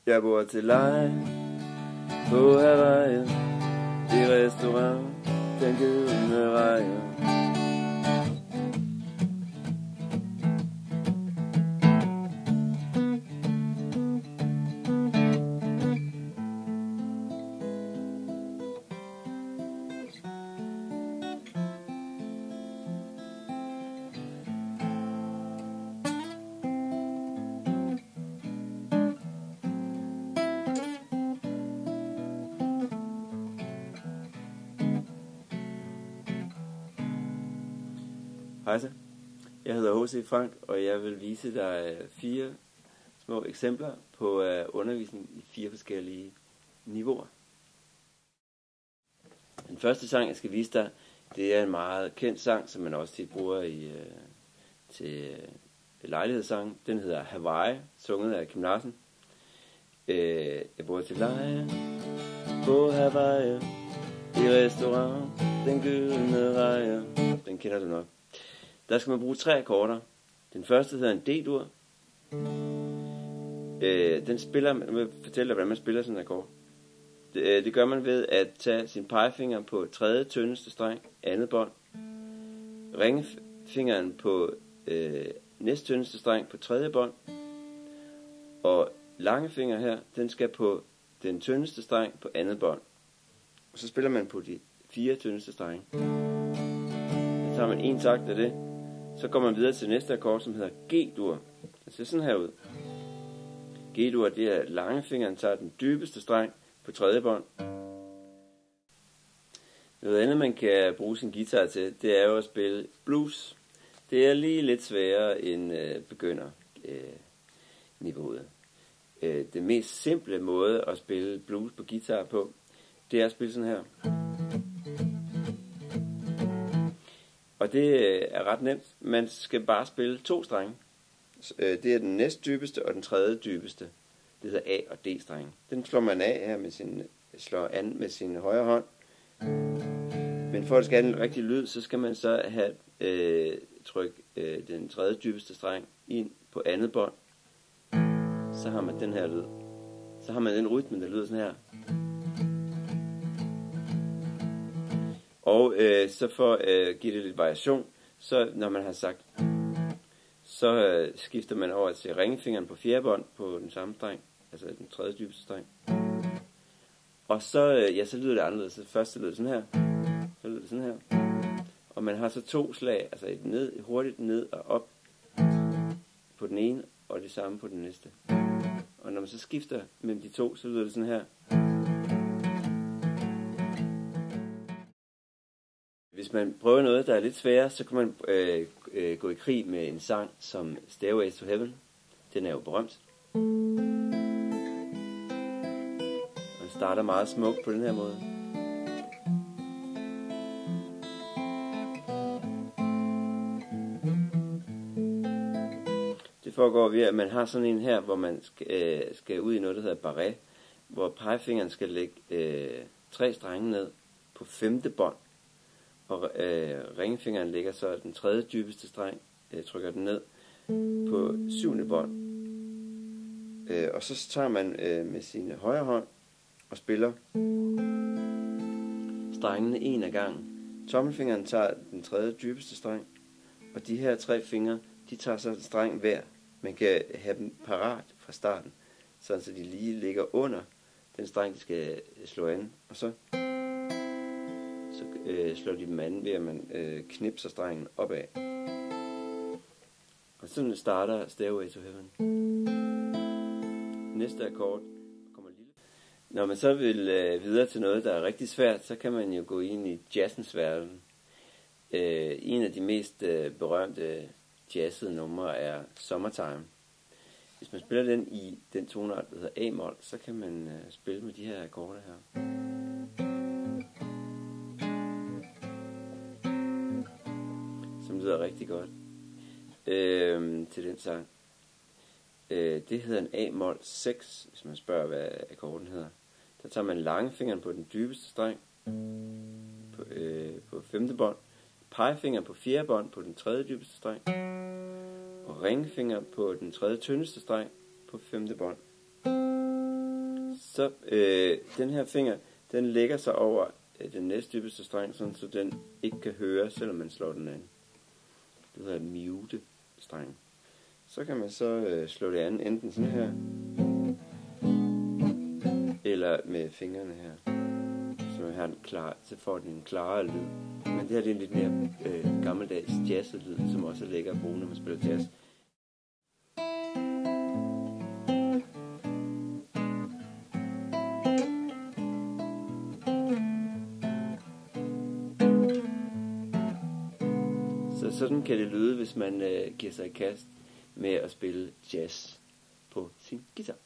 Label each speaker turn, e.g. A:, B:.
A: Jeg bor til leje på Hawaii, i restaurant, den gyldne rejer. Hej så, jeg hedder H.C. Frank, og jeg vil vise dig 4 små eksempler på undervisning i 4 forskellige niveauer. Den første sang, jeg skal vise dig, det er en meget kendt sang, som man også tit bruger til lejlighedssang. Den hedder Hawaii, sunget af Kim Larsen. Jeg bor til leje på Hawaii, i restaurant, den gyldne rejer. Den kender du nok. Der skal man bruge 3 akkorder. Den første hedder en D-dur. Den spiller, jeg vil fortælle dig, hvordan man spiller sådan en akkord. Det gør man ved at tage sin pegefinger på 3. tyndeste streng, andet bånd. Ringefingeren på næst tyndeste streng på 3. bånd. Og langefinger her, den skal på den tyndeste streng på andet bånd. Og så spiller man på de 4 tyndeste strenge. Så tager man en takt af det. Så går man videre til næste akkord, som hedder G-dur. Det ser sådan her ud. G-dur, det er langefingeren tager den dybeste streng på 3. bånd. Noget andet, man kan bruge sin guitar til, det er jo at spille blues. Det er lige lidt sværere end begynderniveauet. Den mest simple måde at spille blues på guitar på, det er at spille sådan her. Og det er ret nemt. Man skal bare spille 2 strenge. Det er den næst dybeste og den 3. dybeste. Det hedder A og D-strenge. Den slår man af her slår an med sin højre hånd. Men for at det skal have en rigtig lyd, så skal man så have tryk den 3. dybeste streng ind på andet bånd. Så har man den her lyd. Så har man den rytme, der lyder sådan her. Og så for at give det lidt variation, så når man har sagt, så skifter man over til ringefingeren på 4. bånd på den samme streng, altså den 3. dybeste streng. Og så, så lyder det anderledes. Så først lyder det sådan her, så lyder det sådan her. Og man har så 2 slag, altså et hurtigt ned og op på den ene, og det samme på den næste. Og når man så skifter mellem de 2, så lyder det sådan her. Hvis man prøver noget, der er lidt sværere, så kan man gå i krig med en sang som Stairway to Heaven. Den er jo berømt. Og den starter meget smukt på den her måde. Det foregår ved, at man har sådan en her, hvor man skal ud i noget, der hedder barré, hvor pegefingeren skal lægge 3 strenge ned på 5. bånd. Og ringefingeren ligger så den 3. dybeste streng, trykker den ned på 7. bånd. Og så tager man med sin højre hånd og spiller strengene en af gangen. Tommelfingeren tager den 3. dybeste streng, og de her 3 fingre, de tager så en streng hver. Man kan have dem parat fra starten, så de lige ligger under den streng, de skal slå an. Og så slår de dem an ved, at man knipser strengen opad. Og sådan starter Stairway to Heaven. Næste akkord kommer lille. Når man så vil videre til noget, der er rigtig svært, så kan man jo gå ind i jazzens verden. En af de mest berømte jazzede numre er Summertime. Hvis man spiller den i den tonart, der hedder A-mol, så kan man spille med de her akkorder her. Som lyder rigtig godt til den sang. Det hedder en A-mol 6, hvis man spørger, hvad akkorden hedder. Der tager man langefingeren på den dybeste streng på 5. bånd, pegefingeren på 4. bånd på den 3. dybeste streng, og ringfinger på den 3. tyndeste streng på 5. bånd. Så den her finger, den lægger sig over den næstdybeste streng, sådan så den ikke kan høre, selvom man slår den an. Det hedder mute-streng. Så kan man så slå det an enten sådan her, eller med fingrene her. Så man har den klar, så får den en klarere lyd. Men det her det er en lidt mere gammeldags jazzet lyd, som også er lækker at bruge, når man spiller jazz. Så sådan kan det lyde, hvis man giver sig i kast med at spille jazz på sin guitar.